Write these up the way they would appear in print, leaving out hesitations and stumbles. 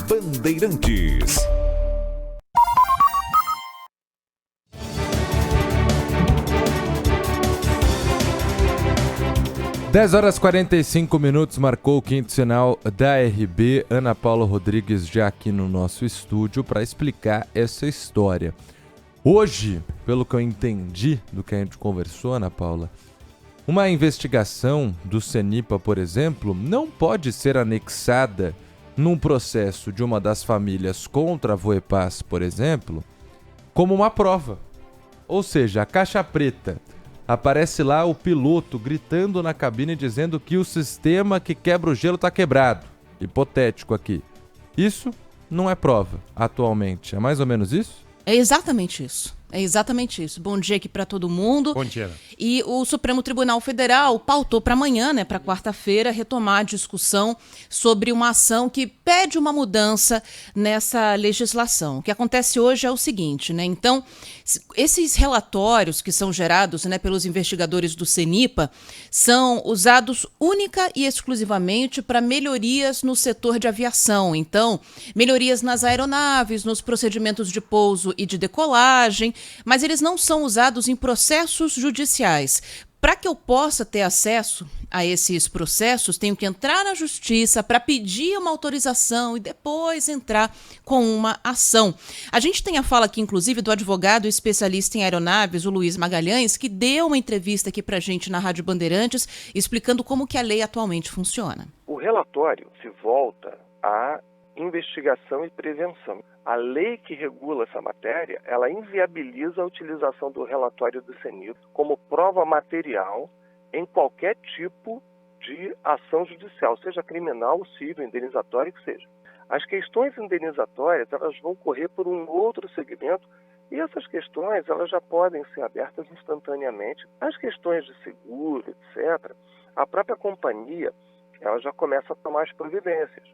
Bandeirantes. Dez horas 45 minutos, marcou o quinto sinal da RB. Ana Paula Rodrigues já aqui no nosso estúdio para explicar essa história. Hoje, pelo que eu entendi do que a gente conversou, Ana Paula, uma investigação do CENIPA, por exemplo, não pode ser anexada num processo de uma das famílias contra a Voepaz, por exemplo, como uma prova. Ou seja, a caixa preta. Aparece lá o piloto gritando na cabine dizendo que o sistema que quebra o gelo está quebrado. Hipotético aqui. Isso não é prova atualmente. É mais ou menos isso? É exatamente isso. É exatamente isso. Bom dia aqui para todo mundo. Bom dia. E o Supremo Tribunal Federal pautou para amanhã, para quarta-feira, retomar a discussão sobre uma ação que pede uma mudança nessa legislação. O que acontece hoje é o seguinte, Então, esses relatórios que são gerados, pelos investigadores do CENIPA são usados única e exclusivamente para melhorias no setor de aviação. Então, melhorias nas aeronaves, nos procedimentos de pouso e de decolagem, mas eles não são usados em processos judiciais. Para que eu possa ter acesso a esses processos, tenho que entrar na justiça para pedir uma autorização e depois entrar com uma ação. A gente tem a fala aqui, inclusive, do advogado especialista em aeronaves, o Luiz Magalhães, que deu uma entrevista aqui para a gente na Rádio Bandeirantes, explicando como que a lei atualmente funciona. O relatório se volta a investigação e prevenção. A lei que regula essa matéria, ela inviabiliza a utilização do relatório do CENIPA como prova material em qualquer tipo de ação judicial, seja criminal, civil, indenizatória, que seja. As questões indenizatórias, elas vão correr por um outro segmento e essas questões, elas já podem ser abertas instantaneamente. As questões de seguro, etc., a própria companhia, ela já começa a tomar as providências.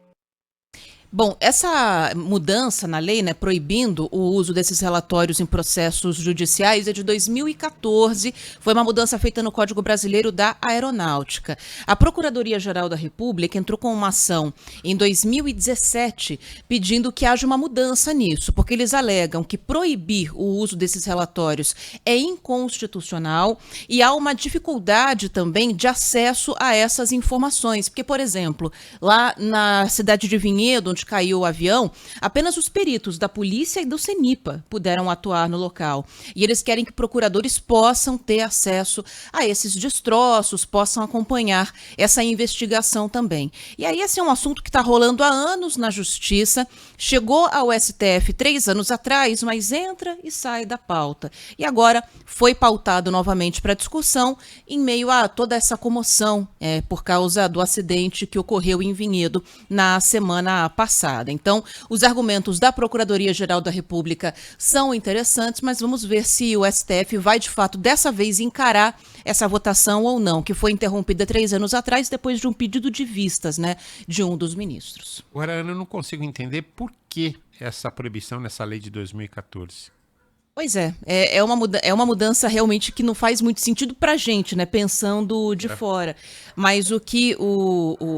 Bom, essa mudança na lei, proibindo o uso desses relatórios em processos judiciais é de 2014, foi uma mudança feita no Código Brasileiro da Aeronáutica. A Procuradoria-Geral da República entrou com uma ação em 2017 pedindo que haja uma mudança nisso, porque eles alegam que proibir o uso desses relatórios é inconstitucional e há uma dificuldade também de acesso a essas informações, porque, por exemplo, lá na cidade de Vinhedo, onde caiu o avião, apenas os peritos da polícia e do CENIPA puderam atuar no local. E eles querem que procuradores possam ter acesso a esses destroços, possam acompanhar essa investigação também. E aí esse é um assunto que está rolando há anos na Justiça, chegou ao STF 3 anos atrás, mas entra e sai da pauta. E agora foi pautado novamente para discussão em meio a toda essa comoção por causa do acidente que ocorreu em Vinhedo na semana passada. Então, os argumentos da Procuradoria-Geral da República são interessantes, mas vamos ver se o STF vai, de fato, dessa vez encarar essa votação ou não, que foi interrompida 3 anos atrás, depois de um pedido de vistas, de um dos ministros. Agora, eu não consigo entender por que essa proibição nessa lei de 2014. Pois é uma mudança realmente que não faz muito sentido pra gente, pensando de fora. Mas o que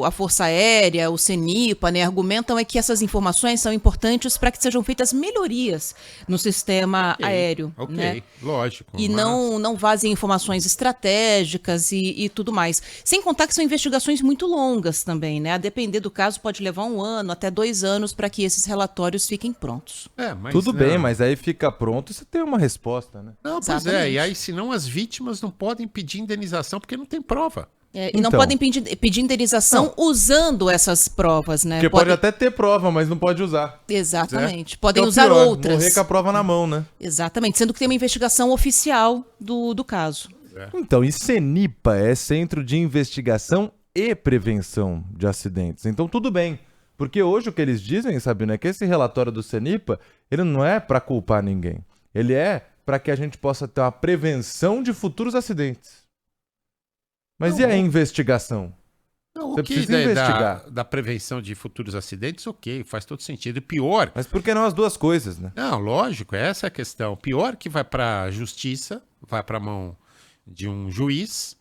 a Força Aérea, o CENIPA, argumentam é que essas informações são importantes para que sejam feitas melhorias no sistema aéreo. Ok, lógico. E não vazem informações estratégicas e tudo mais. Sem contar que são investigações muito longas também, A depender do caso, pode levar 1 ano, até 2 anos para que esses relatórios fiquem prontos. Mas Tudo bem, mas aí fica pronto e você tem uma resposta, Não, pois e aí senão as vítimas não podem pedir indenização porque não tem prova. E não podem pedir indenização usando essas provas, Porque pode até ter prova, mas não pode usar. Exatamente. Podem usar outras. Morrer com a prova na mão, Exatamente, sendo que tem uma investigação oficial do caso. Então, e CENIPA é Centro de Investigação e Prevenção de Acidentes. Então, tudo bem. Porque hoje o que eles dizem, Sabina, é que esse relatório do CENIPA, ele não é para culpar ninguém. Ele é para que a gente possa ter uma prevenção de futuros acidentes. Mas e a investigação? Você precisa investigar. Da prevenção de futuros acidentes, ok, faz todo sentido. E pior... Mas por que não as duas coisas, Não, lógico, essa é a questão. Pior que vai para a justiça, vai para a mão de um juiz,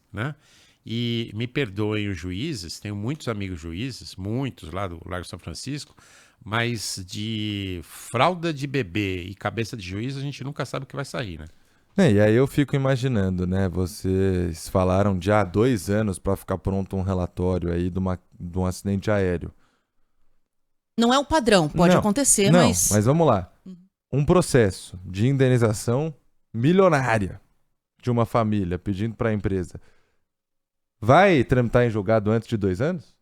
E me perdoem os juízes, tenho muitos amigos juízes, muitos lá do Largo São Francisco, Mas de fralda de bebê e cabeça de juiz, a gente nunca sabe o que vai sair, né? E aí eu fico imaginando, né? Vocês falaram de 2 anos para ficar pronto um relatório aí de um acidente aéreo. Não é o padrão, pode Não, acontecer, não, mas... mas vamos lá. Um processo de indenização milionária de uma família pedindo para a empresa vai tramitar em julgado antes de 2 anos?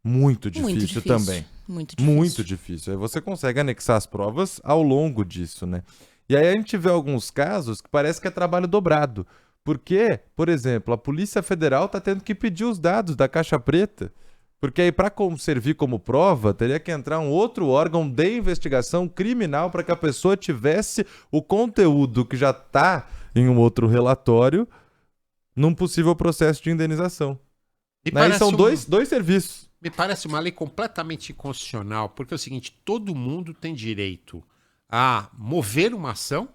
Muito difícil também. Muito difícil. Muito difícil. Aí você consegue anexar as provas ao longo disso, né? E aí a gente vê alguns casos que parece que é trabalho dobrado. Porque, por exemplo, a Polícia Federal está tendo que pedir os dados da caixa preta. Porque aí, para servir como prova, teria que entrar um outro órgão de investigação criminal para que a pessoa tivesse o conteúdo que já está em um outro relatório num possível processo de indenização. Aí são dois serviços. Me parece uma lei completamente inconstitucional, porque é o seguinte, todo mundo tem direito a mover uma ação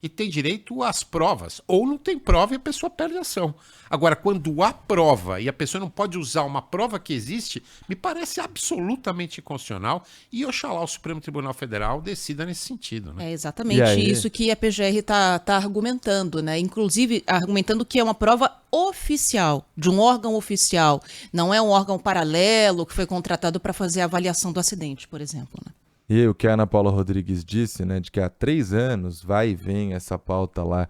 e tem direito às provas. Ou não tem prova e a pessoa perde a ação. Agora, quando há prova e a pessoa não pode usar uma prova que existe, me parece absolutamente inconstitucional e oxalá o Supremo Tribunal Federal decida nesse sentido, né? É exatamente isso que a PGR tá argumentando, né? Inclusive, argumentando que é uma prova oficial, de um órgão oficial. Não é um órgão paralelo que foi contratado para fazer a avaliação do acidente, por exemplo, né? E o que a Ana Paula Rodrigues disse, né, de que há 3 anos vai e vem essa pauta lá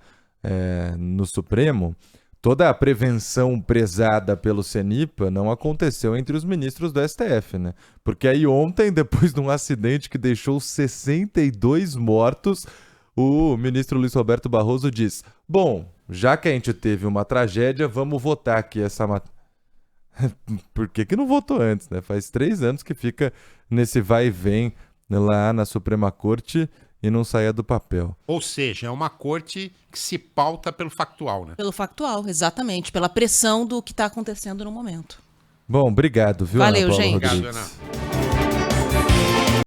no Supremo, toda a prevenção prezada pelo CENIPA não aconteceu entre os ministros do STF, né? Porque aí ontem, depois de um acidente que deixou 62 mortos, o ministro Luiz Roberto Barroso diz, bom, já que a gente teve uma tragédia, vamos votar aqui essa matéria. Por que não votou antes, né? Faz 3 anos que fica nesse vai e vem lá na Suprema Corte e não saia do papel. Ou seja, é uma corte que se pauta pelo factual, né? Pelo factual, exatamente. Pela pressão do que está acontecendo no momento. Bom, obrigado, viu, Valeu, Ana Paula gente. Rodrigues? Obrigado, Ana.